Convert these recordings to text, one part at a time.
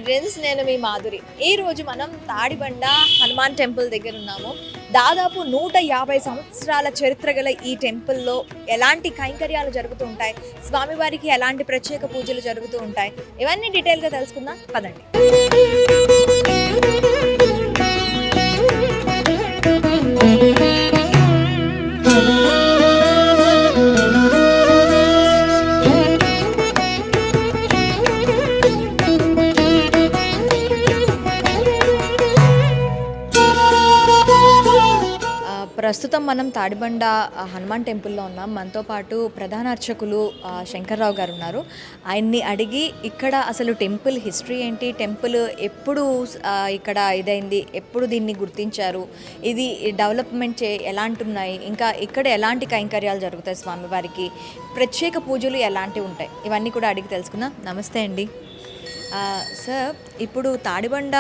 Dreams నేను మీ మాధురి. ఈ రోజు మనం తాడిబండ హనుమాన్ టెంపుల్ దగ్గర ఉన్నాము. దాదాపు 150 సంవత్సరాల చరిత్ర గల ఈ టెంపుల్‌లో ఎలాంటి కైంకర్యాలు జరుగుతూ ఉంటాయి, స్వామివారికి ఎలాంటి ప్రత్యేక పూజలు జరుగుతూ ఉంటాయి, ఇవన్నీ డీటెయిల్‌గా తెలుసుకుందాం పదండి. ప్రస్తుతం మనం తాడిబండ హనుమాన్ టెంపుల్‌లో ఉన్నాం. మనతో పాటు ప్రధాన అర్చకులు శంకర్రావు గారు ఉన్నారు. ఆయన్ని అడిగి ఇక్కడ అసలు టెంపుల్ హిస్టరీ ఏంటి, టెంపుల్ ఎప్పుడు ఇక్కడ ఇదైంది, ఎప్పుడు దీన్ని గుర్తించారు, ఇది డెవలప్మెంట్ ఎలాంటున్నాయి, ఇంకా ఇక్కడ ఎలాంటి కైంకర్యాలు జరుగుతాయి, స్వామివారికి ప్రత్యేక పూజలు ఎలాంటివి ఉంటాయి, ఇవన్నీ కూడా అడిగి తెలుసుకుందాం. నమస్తే అండి. సార్, ఇప్పుడు తాడిబండ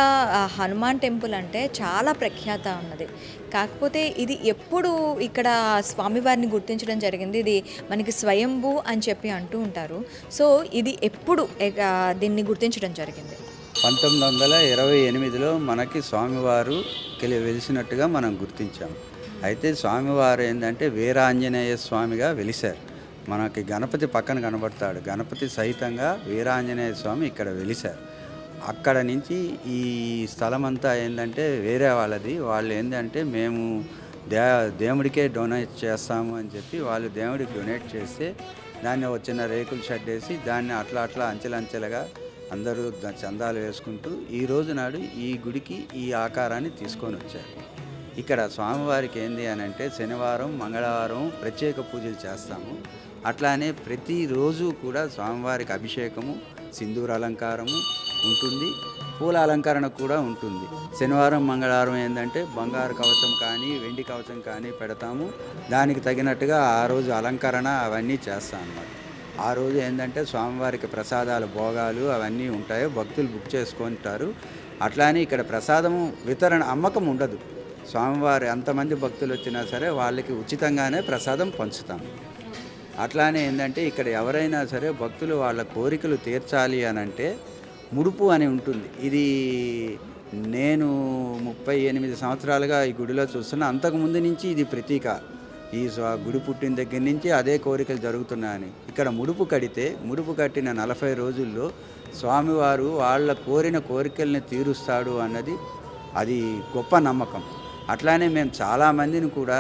హనుమాన్ టెంపుల్ అంటే చాలా ప్రఖ్యాత ఉన్నది. కాకపోతే ఇది ఎప్పుడు ఇక్కడ స్వామివారిని గుర్తించడం జరిగింది? ఇది మనకి స్వయంభూ అని చెప్పి అంటూ ఉంటారు. సో ఇది ఎప్పుడు దీన్ని గుర్తించడం జరిగింది? 1928లో మనకి స్వామివారు వెలిసినట్టుగా మనం గుర్తించాం. అయితే స్వామివారు ఏంటంటే వీరాంజనేయ స్వామిగా వెలిశారు. మనకి గణపతి పక్కన కనబడతాడు. గణపతి సహితంగా వీరాంజనేయ స్వామి ఇక్కడ వెలిశారు. అక్కడ నుంచి ఈ స్థలం అంతా ఏంటంటే వేరే వాళ్ళది. వాళ్ళు ఏంటంటే మేము దేవుడికే డొనేట్ చేస్తాము అని చెప్పి వాళ్ళు దేవుడికి డొనేట్ చేస్తే దాన్ని వచ్చిన రేకుల షెడ్ వేసి దాన్ని అట్లా అంచెలంచెలుగా అందరూ చందాలు వేసుకుంటూ ఈ రోజు నాడు ఈ గుడికి ఈ ఆకారాన్ని తీసుకొని వచ్చారు. ఇక్కడ స్వామివారికి ఏంది అని అంటే శనివారం, మంగళవారం ప్రత్యేక పూజలు చేస్తాము. అట్లానే ప్రతిరోజు కూడా స్వామివారికి అభిషేకము, సింధూర అలంకారము ఉంటుంది, పూల అలంకరణ కూడా ఉంటుంది. శనివారం, మంగళవారం ఏంటంటే బంగారు కవచం కానీ వెండి కవచం కానీ పెడతాము. దానికి తగినట్టుగా ఆ రోజు అలంకరణ అవన్నీ చేస్తాం అన్నమాట. ఆ రోజు ఏంటంటే స్వామివారికి ప్రసాదాలు, భోగాలు అవన్నీ ఉంటాయి. భక్తులు బుక్ చేసుకుంటారు. అట్లానే ఇక్కడ ప్రసాదము వితరణ, అమ్మకం ఉండదు. స్వామివారి ఎంతమంది భక్తులు వచ్చినా సరే వాళ్ళకి ఉచితంగానే ప్రసాదం పంచుతాము. అట్లానే ఏంటంటే ఇక్కడ ఎవరైనా సరే భక్తులు వాళ్ళ కోరికలు తీర్చాలి అని అంటే ముడుపు అని ఉంటుంది. ఇది నేను 38 సంవత్సరాలుగా ఈ గుడిలో చూస్తున్నా. అంతకుముందు నుంచి ఇది ప్రతీక. ఈ గుడి పుట్టిన దగ్గర నుంచి అదే కోరికలు జరుగుతున్నాయని. ఇక్కడ ముడుపు కట్టిన 40 రోజుల్లో స్వామివారు వాళ్ళ కోరిన కోరికల్ని తీరుస్తాడు అన్నది అది గొప్ప నమ్మకం. అట్లానే మేము చాలామందిని కూడా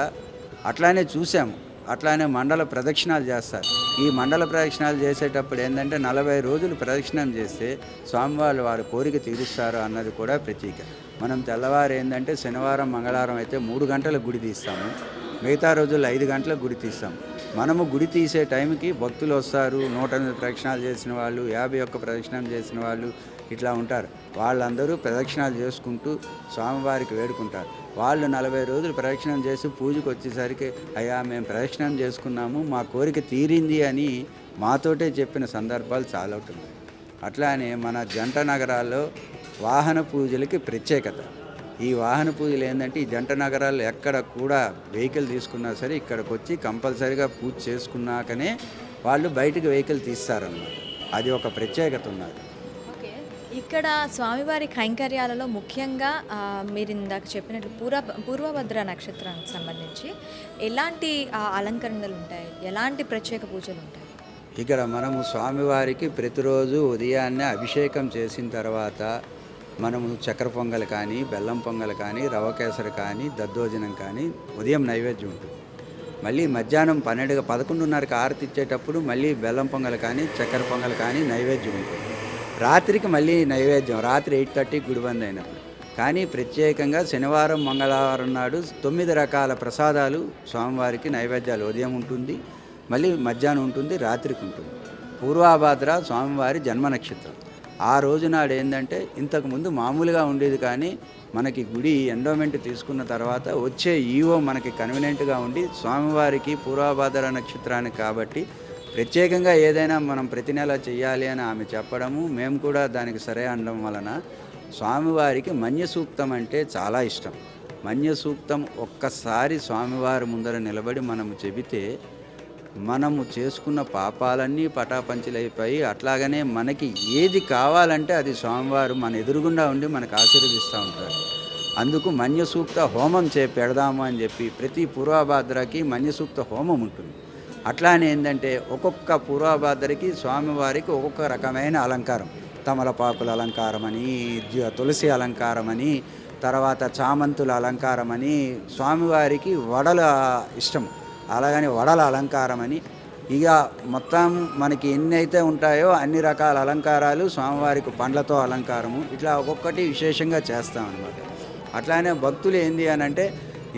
అట్లానే చూసాము. అట్లానే మండల ప్రదక్షిణాలు చేస్తారు. ఈ మండల ప్రదక్షిణాలు చేసేటప్పుడు ఏంటంటే 40 రోజులు ప్రదక్షిణం చేస్తే స్వామివారు వారి కోరిక తీరుస్తారు అన్నది కూడా ప్రతీక. మనం తెల్లవారు ఏంటంటే శనివారం, మంగళవారం అయితే 3 గంటలకు గుడి తీస్తాము. మిగతా రోజుల్లో 5 గంటలకు గుడి తీస్తాము. మనము గుడి తీసే టైంకి భక్తులు వస్తారు. 108 ప్రదక్షిణాలు చేసిన వాళ్ళు, 51 ప్రదక్షిణం చేసిన వాళ్ళు ఇట్లా ఉంటారు. వాళ్ళందరూ ప్రదక్షిణాలు చేసుకుంటూ స్వామివారికి వేడుకుంటారు. వాళ్ళు 40 రోజులు ప్రదక్షిణం చేసి పూజకు వచ్చేసరికి అయ్యా మేము ప్రదక్షిణం చేసుకున్నాము, మా కోరిక తీరింది అని మాతోటే చెప్పిన సందర్భాలు చాలా ఉంటుంది. అట్లానే మన జంట నగరాల్లో వాహన పూజలకి ప్రత్యేకత. ఈ వాహన పూజలు ఏంటంటే ఈ జంట నగరాల్లో ఎక్కడ కూడా వెహికల్ తీసుకున్నా సరే ఇక్కడికి వచ్చి కంపల్సరీగా పూజ చేసుకున్నాకనే వాళ్ళు బయటకు వెహికల్ తీస్తారన్నమాట. అది ఒక ప్రత్యేకత ఉన్నది. ఇక్కడ స్వామివారి కైంకర్యాలలో ముఖ్యంగా మీరు ఇందాక చెప్పినట్లు పూర్వభద్ర నక్షత్రానికి సంబంధించి ఎలాంటి అలంకరణలు ఉంటాయి, ఎలాంటి ప్రత్యేక పూజలు ఉంటాయి? ఇక్కడ మనము స్వామివారికి ప్రతిరోజు ఉదయాన్నే అభిషేకం చేసిన తర్వాత మనము చక్కెర పొంగల్ కానీ, బెల్లం పొంగల్ కానీ, రవ కేసరి కానీ, దద్దోజనం కానీ ఉదయం నైవేద్యం ఉంటుంది. మళ్ళీ మధ్యాహ్నం 11:30కి ఆరతి ఇచ్చేటప్పుడు మళ్ళీ బెల్లం పొంగల్ కానీ, చక్కెర పొంగల్ కానీ నైవేద్యం ఉంటుంది. రాత్రికి మళ్ళీ నైవేద్యం, రాత్రి 8:30 గుడి బంద్ అయినప్పుడు. కానీ ప్రత్యేకంగా శనివారం, మంగళవారం నాడు 9 రకాల ప్రసాదాలు స్వామివారికి నైవేద్యాలు ఉదయం ఉంటుంది, మళ్ళీ మధ్యాహ్నం ఉంటుంది, రాత్రికి ఉంటుంది. పూర్వభద్ర స్వామివారి జన్మ నక్షత్రం. ఆ రోజు నాడు ఏంటంటే ఇంతకుముందు మామూలుగా ఉండేది, కానీ మనకి గుడి ఎండోమెంట్ తీసుకున్న తర్వాత వచ్చే ఈవో మనకి కన్వీనియంట్గా ఉండి స్వామివారికి పూర్వభద్ర నక్షత్రానికి కాబట్టి ప్రత్యేకంగా ఏదైనా మనం ప్రతి నెల చెయ్యాలి అని ఆమె చెప్పడము, మేము కూడా దానికి సరే అనడం వలన స్వామివారికి మన్య సూక్తం అంటే చాలా ఇష్టం. మన్య సూక్తం ఒక్కసారి స్వామివారి ముందర నిలబడి మనము చెబితే మనము చేసుకున్న పాపాలన్నీ పటాపంచలైపోయి అట్లాగనే మనకి ఏది కావాలంటే అది స్వామివారు మన ఎదురుగుండా ఉండి మనకు ఆశీర్వదిస్తూ ఉంటారు. అందుకు మన్యసూక్త హోమం పెడదాము అని చెప్పి ప్రతి పూర్వభాద్రకి మన్యసూక్త హోమం ఉంటుంది. అట్లానే ఏంటంటే ఒక్కొక్క పూర్వభాద్రకి స్వామివారికి ఒక్కొక్క రకమైన అలంకారం, తమలపాకుల అలంకారం అని, తులసి అలంకారం అని, తర్వాత చామంతుల అలంకారం అని, స్వామివారికి వడల ఇష్టం అలాగని వడల అలంకారం అని, ఇక మొత్తం మనకి ఎన్ని అయితే ఉంటాయో అన్ని రకాల అలంకారాలు, స్వామివారికి పండ్లతో అలంకారము, ఇట్లా ఒక్కొక్కటి విశేషంగా చేస్తామన్నమాట. అట్లానే భక్తులు ఏంది అని అంటే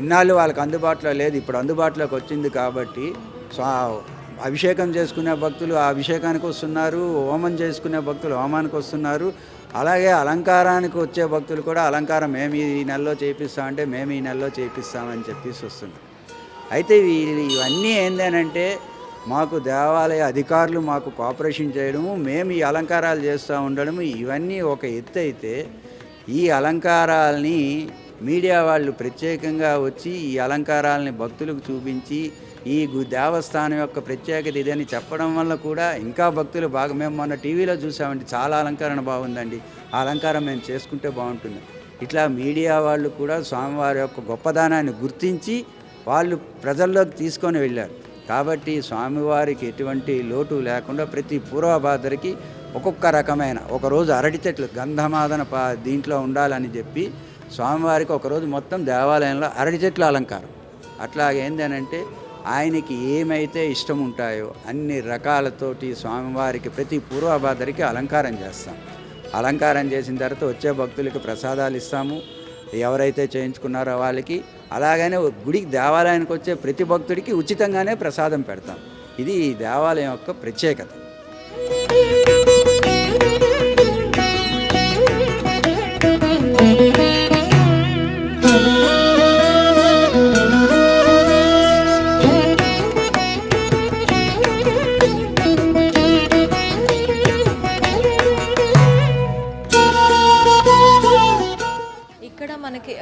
ఇన్నాళ్ళు వాళ్ళకి అందుబాటులో లేదు, ఇప్పుడు అందుబాటులోకి వచ్చింది కాబట్టి అభిషేకం చేసుకునే భక్తులు ఆ అభిషేకానికి వస్తున్నారు, హోమం చేసుకునే భక్తులు హోమానికి వస్తున్నారు. అలాగే అలంకారానికి వచ్చే భక్తులు కూడా అలంకారం మేము ఈ నెలలో చేపిస్తామంటే మేము ఈ నెలలో చేపిస్తామని చెప్పేసి వస్తున్నారు. అయితే ఇవన్నీ ఏంటంటే మాకు దేవాలయ అధికారులు మాకు కోఆపరేషన్ చేయడము, మేము ఈ అలంకారాలు చేస్తూ ఉండడము, ఇవన్నీ ఒక ఎత్తు అయితే ఈ అలంకారాలని మీడియా వాళ్ళు ప్రత్యేకంగా వచ్చి ఈ అలంకారాలని భక్తులకు చూపించి ఈ దేవస్థానం యొక్క ప్రత్యేకత ఇదని చెప్పడం వల్ల కూడా ఇంకా భక్తులు బాగా, మేము మొన్న టీవీలో చూసామండి, చాలా అలంకరణ బాగుందండి, ఆ అలంకారం మేము చేసుకుంటే బాగుంటుంది. ఇట్లా మీడియా వాళ్ళు కూడా స్వామివారి యొక్క గొప్పదనాన్ని గుర్తించి వాళ్ళు ప్రజల్లోకి తీసుకొని వెళ్ళారు. కాబట్టి స్వామివారికి ఎటువంటి లోటు లేకుండా ప్రతి పూర్వభాద్రకి ఒక్కొక్క రకమైన, ఒకరోజు అరటి చెట్లు గంధమాదన దీంట్లో ఉండాలని చెప్పి స్వామివారికి ఒకరోజు మొత్తం దేవాలయంలో అరటి చెట్ల అలంకారం. అట్లాగే ఏంటంటే ఆయనకి ఏమైతే ఇష్టం ఉంటాయో అన్ని రకాలతోటి స్వామివారికి ప్రతి పూర్వభాద్రకి అలంకారం చేస్తాం. అలంకారం చేసిన తర్వాత వచ్చే భక్తులకి ప్రసాదాలు ఇస్తాము, ఎవరైతే చేయించుకున్నారో వాళ్ళకి. అలాగనే గుడికి దేవాలయానికి వచ్చే ప్రతి భక్తుడికి ఉచితంగానే ప్రసాదం పెడతాం. ఇది ఈ దేవాలయం యొక్క ప్రత్యేకత. ఇక్కడ మనకి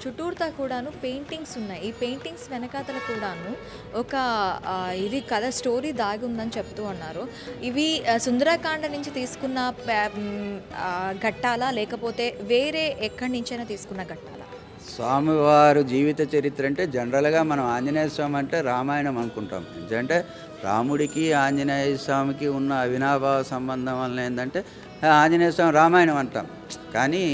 చుట్టూరుతా కూడాను పెయింటింగ్స్ ఉన్నాయి. ఈ పెయింటింగ్స్ వెనకాతల కూడాను ఒక ఇది కథ స్టోరీ దాగి ఉందని చెప్తూ ఉన్నారు. ఇవి సుందరకాండ నుంచి తీసుకున్న ఘట్టాలా, లేకపోతే వేరే ఎక్కడి నుంచైనా తీసుకున్న ఘట్టాలా? స్వామివారు జీవిత చరిత్ర అంటే జనరల్గా మనం ఆంజనేయ స్వామి అంటే రామాయణం అనుకుంటాం. ఎందుకంటే రాముడికి ఆంజనేయ స్వామికి ఉన్న అవినాభావ సంబంధం వల్ల ఏంటంటే ఆంజనేయ స్వామి రామాయణం అంటాం. కానీ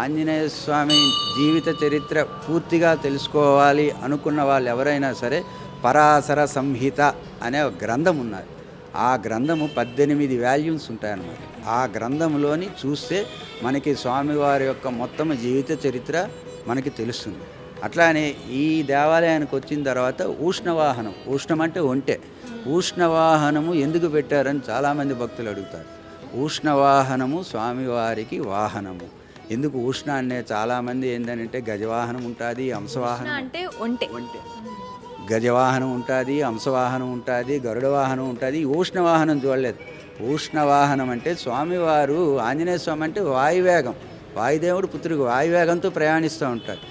ఆంజనేయ స్వామి జీవిత చరిత్ర పూర్తిగా తెలుసుకోవాలి అనుకున్న వాళ్ళు ఎవరైనా సరే పరాశర సంహిత అనే ఒక గ్రంథం ఉన్నది. ఆ గ్రంథము 18 వాల్యూమ్స్ ఉంటాయన్నమాట. ఆ గ్రంథంలోని చూస్తే మనకి స్వామివారి యొక్క మొత్తం జీవిత చరిత్ర మనకి తెలుస్తుంది. అట్లానే ఈ దేవాలయానికి వచ్చిన తర్వాత ఉష్ణవాహనం, ఉష్ణం అంటే ఒంటె, ఉష్ణవాహనము ఎందుకు పెట్టారని చాలామంది భక్తులు అడుగుతారు. ఉష్ణవాహనము స్వామివారికి వాహనము. ఎందుకు ఉష్ణ అనే చాలామంది ఏంటంటే గజవాహనం ఉంటుంది, హంసవాహనం అంటే ఒంటె, గజవాహనం ఉంటుంది, హంసవాహనం ఉంటుంది, గరుడ వాహనం ఉంటుంది. ఉష్ణవాహనం చూడలేదు. ఉష్ణవాహనం అంటే స్వామివారు ఆంజనేయ స్వామి అంటే వాయువేగం, వాయుదేవుడు పుత్రుడు వాయువేగంతో ప్రయాణిస్తూ ఉంటారు.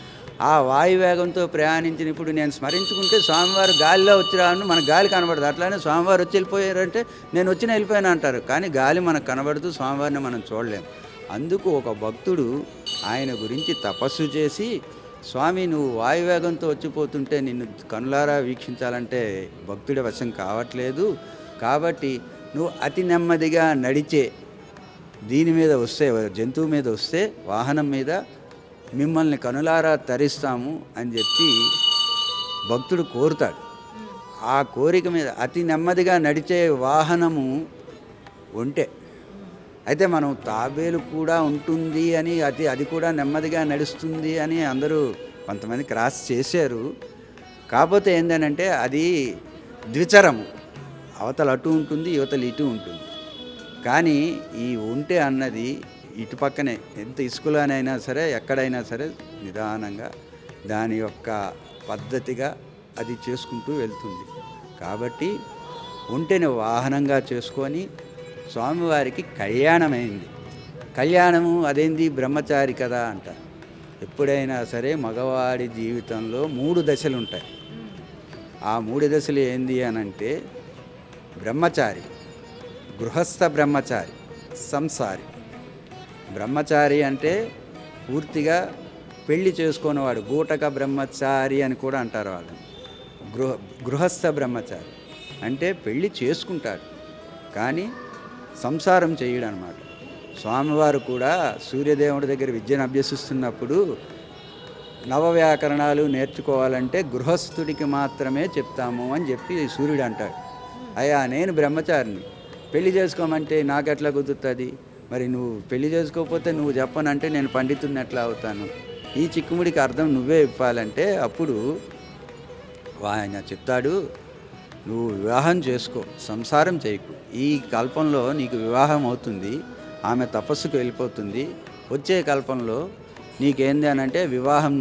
ఆ వాయువేగంతో ప్రయాణించినప్పుడు నేను స్మరించుకుంటే స్వామివారు గాలిలో వచ్చిరాను, మనకు గాలి కనబడదు. అట్లానే స్వామివారు వచ్చి వెళ్ళిపోయారంటే నేను వెళ్ళిపోయాను అంటారు. కానీ గాలి మనకు కనబడుతూ స్వామివారిని మనం చూడలేము. అందుకు ఒక భక్తుడు ఆయన గురించి తపస్సు చేసి, స్వామి నువ్వు వాయువేగంతో వచ్చిపోతుంటే నిన్ను కనులారా వీక్షించాలంటే భక్తుడి వశం కావట్లేదు, కాబట్టి నువ్వు అతి నెమ్మదిగా నడిచే దీని మీద వస్తే, జంతువు మీద వస్తే, వాహనం మీద మిమ్మల్ని కనులారా తరిస్తాము అని చెప్పి భక్తుడు కోరుతాడు. ఆ కోరిక మీద అతి నెమ్మదిగా నడిచే వాహనము ఒంటె. అయితే మనం తాబేలు కూడా ఉంటుంది అని, అది కూడా నెమ్మదిగా నడుస్తుంది అని అందరూ కొంతమంది క్రాస్ చేశారు. కాకపోతే ఏంటంటే అది ద్విచరము, అవతల అటు ఉంటుంది, యువతలు ఇటు ఉంటుంది. కానీ ఈ ఒంటె అన్నది ఇటు పక్కనే, ఎంత ఇసుకలోనైనా సరే ఎక్కడైనా సరే నిదానంగా దాని యొక్క పద్ధతిగా అది చేసుకుంటూ వెళ్తుంది. కాబట్టి ఒంటెని వాహనంగా చేసుకొని స్వామివారికి కళ్యాణమైంది. కళ్యాణము అదేంది, బ్రహ్మచారి కదా అంటారు. ఎప్పుడైనా సరే మగవాడి జీవితంలో 3 దశలు ఉంటాయి. ఆ 3 దశలు ఏంది అనంటే బ్రహ్మచారి, గృహస్థ బ్రహ్మచారి, సంసారి. బ్రహ్మచారి అంటే పూర్తిగా పెళ్లి చేసుకునేవాడు, బూటక బ్రహ్మచారి అని కూడా అంటారు వాళ్ళని. గృహస్థ బ్రహ్మచారి అంటే పెళ్లి చేసుకుంటాడు కానీ సంసారం చేయడు అనమాట. స్వామివారు కూడా సూర్యదేవుడి దగ్గర విద్యను అభ్యసిస్తున్నప్పుడు నవవ్యాకరణాలు నేర్చుకోవాలంటే గృహస్థుడికి మాత్రమే చెప్తాము అని చెప్పి సూర్యుడు అంటాడు. అయ్యా నేను బ్రహ్మచారిని, పెళ్లి చేసుకోమంటే నాకెట్లా కుదురుతుంది, మరి నువ్వు పెళ్లి చేసుకోకపోతే నువ్వు చెప్పనంటే నేను పండితుడిని ఎట్లా అవుతాను, ఈ చిక్కుముడికి అర్థం నువ్వే ఇవ్వాలంటే అప్పుడు ఆయన చెప్తాడు, నువ్వు వివాహం చేసుకో, సంసారం చేయకు, ఈ కల్పంలో నీకు వివాహం అవుతుంది, ఆమె తపస్సుకు వెళ్ళిపోతుంది, వచ్చే కల్పంలో నీకేంది అని అంటే వివాహం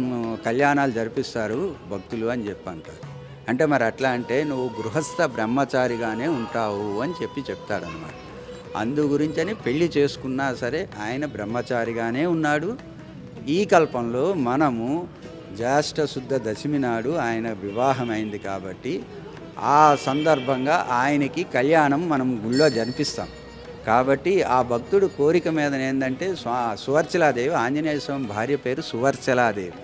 కళ్యాణాలు జరిపిస్తారు భక్తులు అని చెప్పి అంటారు. అంటే మరి అట్లా అంటే నువ్వు గృహస్థ బ్రహ్మచారిగానే ఉంటావు అని చెప్పి చెప్తాడనమాట. అందు గురించని పెళ్లి చేసుకున్నా సరే ఆయన బ్రహ్మచారిగానే ఉన్నాడు. ఈ కల్పంలో మనము జ్యేష్ఠ శుద్ధ దశమి నాడు ఆయన వివాహమైంది కాబట్టి ఆ సందర్భంగా ఆయనకి కళ్యాణం మనం గుళ్ళో జరిపిస్తాం. కాబట్టి ఆ భక్తుడు కోరిక మీద ఏంటంటే సువర్చలాదేవి, ఆంజనేయ స్వామి భార్య పేరు సువర్చలాదేవి,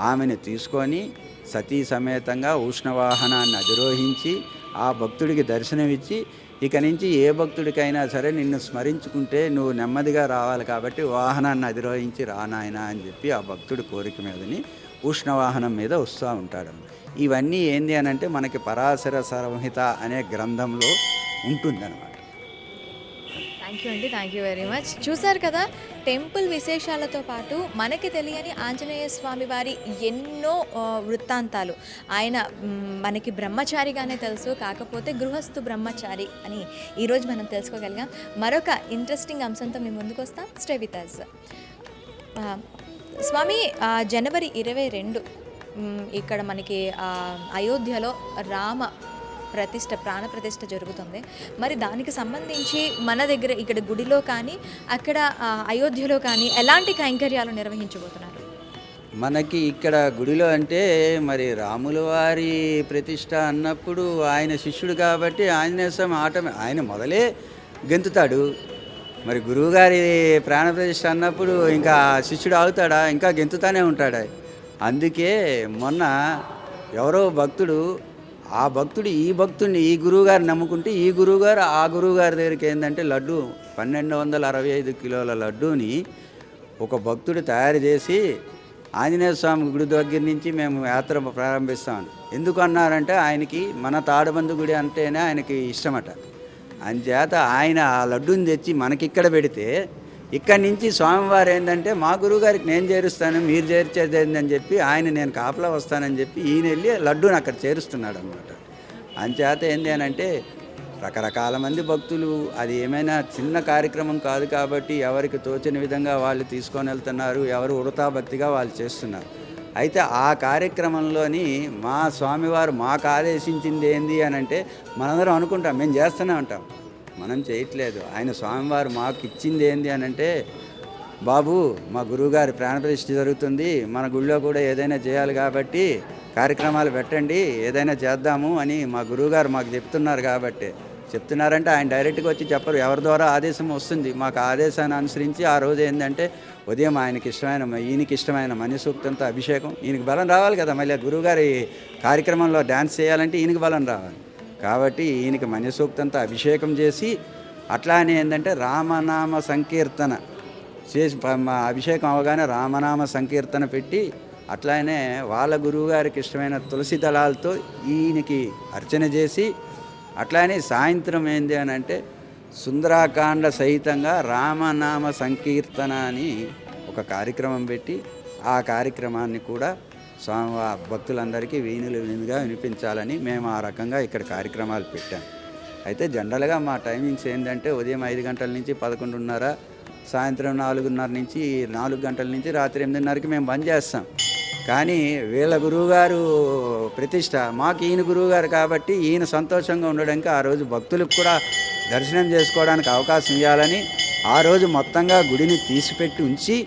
ఆమెను తీసుకొని సతీ సమేతంగా ఉష్ణవాహనాన్ని అధిరోహించి ఆ భక్తుడికి దర్శనమిచ్చి, ఇక నుంచి ఏ భక్తుడికైనా సరే నిన్ను స్మరించుకుంటే నువ్వు నెమ్మదిగా రావాలి కాబట్టి వాహనాన్ని అధిరోహించి రానాయనా అని చెప్పి ఆ భక్తుడి కోరిక మీదని ఉష్ణవాహనం మీద వస్తూ ఉంటాడు. ఇవన్నీ ఏంది అని అంటే మనకి పరాశర సంహిత అనే గ్రంథంలో ఉంటుందన్నమాట. థ్యాంక్ యూ అండి, థ్యాంక్ యూ వెరీ మచ్. చూసారు కదా, టెంపుల్ విశేషాలతో పాటు మనకి తెలియని ఆంజనేయ స్వామి వారి ఎన్నో వృత్తాంతాలు. ఆయన మనకి బ్రహ్మచారిగానే తెలుసు, కాకపోతే గృహస్థు బ్రహ్మచారి అని ఈరోజు మనం తెలుసుకోగలిగాం. మరొక ఇంట్రెస్టింగ్ అంశంతో మేము ముందుకు వస్తాం. Stay with us. స్వామి జనవరి 22 ఇక్కడ మనకి అయోధ్యలో రామ ప్రతిష్ట, ప్రాణ ప్రతిష్ట జరుగుతుంది. మరి దానికి సంబంధించి మన దగ్గర ఇక్కడ గుడిలో కానీ అక్కడ అయోధ్యలో కానీ ఎలాంటి కైంకర్యాలు నిర్వహించబోతున్నారు? మనకి ఇక్కడ గుడిలో అంటే మరి రాముల వారి ప్రతిష్ట అన్నప్పుడు ఆయన శిష్యుడు కాబట్టి ఆంజనేయ స్వామి ఆయన మొదలే గెంతుతాడు. మరి గురువుగారి ప్రాణప్రతిష్ఠ అన్నప్పుడు ఇంకా శిష్యుడు ఆగుతాడా, ఇంకా గెంతుతానే ఉంటాడు. అందుకే మొన్న ఎవరో భక్తుడు, ఆ భక్తుడు ఈ భక్తుడిని, ఈ గురువుగారిని నమ్ముకుంటే ఈ గురువుగారు ఆ గురువుగారి దగ్గరికి ఏంటంటే లడ్డు 1265 కిలోల లడ్డూని ఒక భక్తుడు తయారు చేసి ఆంజనేయ స్వామి గుడి దగ్గర నుంచి మేము యాత్ర ప్రారంభిస్తామని ఎందుకు అన్నారంటే ఆయనకి మన తాడబందు గుడి అంటేనే ఆయనకి ఇష్టమట. అంచేత ఆయన ఆ లడ్డూని తెచ్చి మనకిక్కడ పెడితే ఇక్కడి నుంచి స్వామివారు ఏంటంటే మా గురువుగారికి నేను చేరుస్తాను, మీరు చేర్చేది ఏందని చెప్పి ఆయన నేను కాపలా వస్తానని చెప్పి ఈయన వెళ్ళి లడ్డూని అక్కడ చేరుస్తున్నాడు అనమాట. అంచేత ఏంటి అని అంటే రకరకాల మంది భక్తులు, అది ఏమైనా చిన్న కార్యక్రమం కాదు కాబట్టి ఎవరికి తోచిన విధంగా వాళ్ళు తీసుకొని వెళ్తున్నారు, ఎవరు ఉడతా భక్తిగా వాళ్ళు చేస్తున్నారు. అయితే ఆ కార్యక్రమంలోని మా స్వామివారు మాకు ఆదేశించింది ఏంది అని అంటే మనందరం అనుకుంటాం మేము చేస్తూనే ఉంటాం, మనం చేయట్లేదు. ఆయన స్వామివారు మాకు ఇచ్చింది ఏంది అని అంటే, బాబు మా గురువుగారి ప్రాణప్రతిష్ఠ జరుగుతుంది, మన గుళ్ళో కూడా ఏదైనా చేయాలి కాబట్టి కార్యక్రమాలు పెట్టండి, ఏదైనా చేద్దాము అని మా గురువుగారు మాకు చెప్తున్నారంటే ఆయన డైరెక్ట్గా వచ్చి చెప్పరు, ఎవరి ద్వారా ఆదేశం వస్తుంది. మాకు ఆదేశాన్ని అనుసరించి ఆ రోజు ఏంటంటే ఉదయం ఈయనకి ఇష్టమైన మణిసూక్తంతో అభిషేకం, ఈయనకి బలం రావాలి కదా, మళ్ళీ గురువుగారి కార్యక్రమంలో డ్యాన్స్ చేయాలంటే ఈయనకి బలం రావాలి కాబట్టి ఈయనకి మణిసూక్తంతో అభిషేకం చేసి అట్లానే ఏంటంటే రామనామ సంకీర్తన చేసి అభిషేకం అవగానే రామనామ సంకీర్తన పెట్టి అట్లానే వాళ్ళ గురువుగారికి ఇష్టమైన తులసి దళాలతో ఈయనకి అర్చన చేసి అట్లానే సాయంత్రం ఏంది అని అంటే సుందరాకాండ సహితంగా రామనామ సంకీర్తన అని ఒక కార్యక్రమం పెట్టి ఆ కార్యక్రమాన్ని కూడా స్వామి భక్తులందరికీ వీణులుగా వినిపించాలని మేము ఆ రకంగా ఇక్కడ కార్యక్రమాలు పెట్టాం. అయితే జనరల్గా మా టైమింగ్స్ ఏంటంటే ఉదయం 5 గంటల నుంచి 11:30, సాయంత్రం 4:30 నుంచి 4 గంటల నుంచి రాత్రి 8:30కి మేము బంద్ చేస్తాం. కానీ వీళ్ళ గురువుగారు ప్రతిష్ట మాకు ఈయన గురువుగారు కాబట్టి ఈయన సంతోషంగా ఉండడానికి ఆ రోజు భక్తులకు కూడా దర్శనం చేసుకోవడానికి అవకాశం ఇవ్వాలని ఆ రోజు మొత్తంగా గుడిని తీసిపెట్టి ఉంచి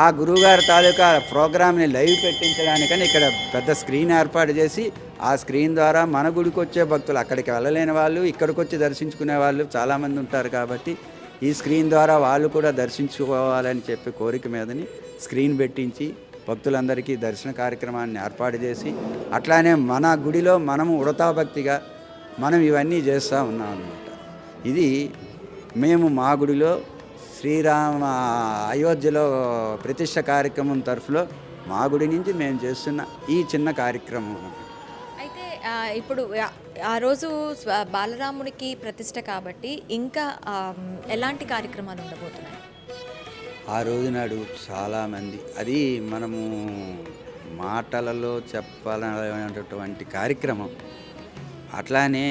ఆ గురువుగారి తాలూకా ప్రోగ్రామ్ని లైవ్ పెట్టించడానికని ఇక్కడ పెద్ద స్క్రీన్ ఏర్పాటు చేసి ఆ స్క్రీన్ ద్వారా మన గుడికి వచ్చే భక్తులు, అక్కడికి వెళ్ళలేని వాళ్ళు ఇక్కడికి వచ్చి దర్శించుకునే వాళ్ళు చాలామంది ఉంటారు కాబట్టి ఈ స్క్రీన్ ద్వారా వాళ్ళు కూడా దర్శించుకోవాలని చెప్పి కోరిక మీదని స్క్రీన్ పెట్టించి భక్తులందరికీ దర్శన కార్యక్రమాన్ని ఏర్పాటు చేసి అట్లానే మన గుడిలో మనము ఉడతాభక్తిగా మనం ఇవన్నీ చేస్తూ ఉన్నాం అన్నమాట. ఇది మేము మా గుడిలో శ్రీరామ అయోధ్యలో ప్రతిష్ట కార్యక్రమం తరఫులో మా గుడి నుంచి మేము చేస్తున్న ఈ చిన్న కార్యక్రమం. అయితే ఇప్పుడు ఆ రోజు బాలరామునికి ప్రతిష్ట కాబట్టి ఇంకా ఎలాంటి కార్యక్రమాలు ఉండబోతున్నాయి? ఆ రోజు నాడు చాలామంది, అది మనము మాటలలో చెప్పాలనేటటువంటి కార్యక్రమం. అట్లానే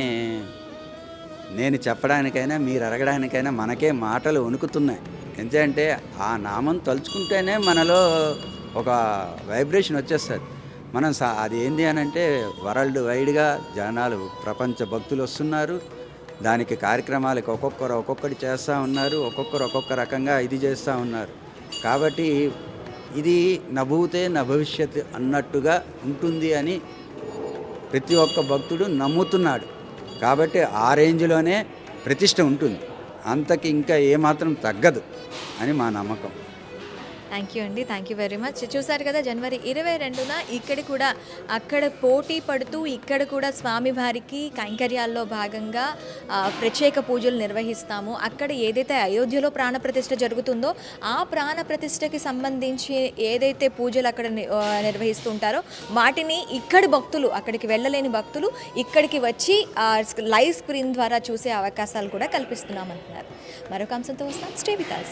నేను చెప్పడానికైనా మీరు అడగడానికైనా మనకే మాటలు వణుకుతున్నాయి. ఎందుకంటే ఆ నామం తలుచుకుంటేనే మనలో ఒక వైబ్రేషన్ వచ్చేస్తుంది. మనం అది ఏంది అని అంటే వరల్డ్ వైడ్గా జనాలు, ప్రపంచ భక్తులు వస్తున్నారు. దానికి కార్యక్రమాలకు ఒక్కొక్కటి చేస్తూ ఉన్నారు, ఒక్కొక్కరు ఒక్కొక్క రకంగా ఇది చేస్తూ ఉన్నారు. కాబట్టి ఇది నభూతే నభవిష్యత్ అన్నట్టుగా ఉంటుంది అని ప్రతి ఒక్క భక్తుడు నమ్ముతున్నాడు. కాబట్టి ఆ రేంజ్లోనే ప్రతిష్ట ఉంటుంది, అంతకి ఇంకా ఏమాత్రం తగ్గదు అని మా నమ్మకం. థ్యాంక్ యూ అండి, థ్యాంక్ యూ వెరీ మచ్. చూసారు కదా, జనవరి 22న ఇక్కడ కూడా అక్కడ పోటీ పడుతూ ఇక్కడ కూడా స్వామివారికి కైంకర్యాల్లో భాగంగా ప్రత్యేక పూజలు నిర్వహిస్తాము. అక్కడ ఏదైతే అయోధ్యలో ప్రాణప్రతిష్ఠ జరుగుతుందో ఆ ప్రాణప్రతిష్ఠకి సంబంధించి ఏదైతే పూజలు అక్కడ నిర్వహిస్తుంటారో వాటిని ఇక్కడి భక్తులు, అక్కడికి వెళ్ళలేని భక్తులు ఇక్కడికి వచ్చి లైవ్ స్క్రీన్ ద్వారా చూసే అవకాశాలు కూడా కల్పిస్తున్నామంటున్నారు. మరొక అంశంతో వస్తాం. Stay with us.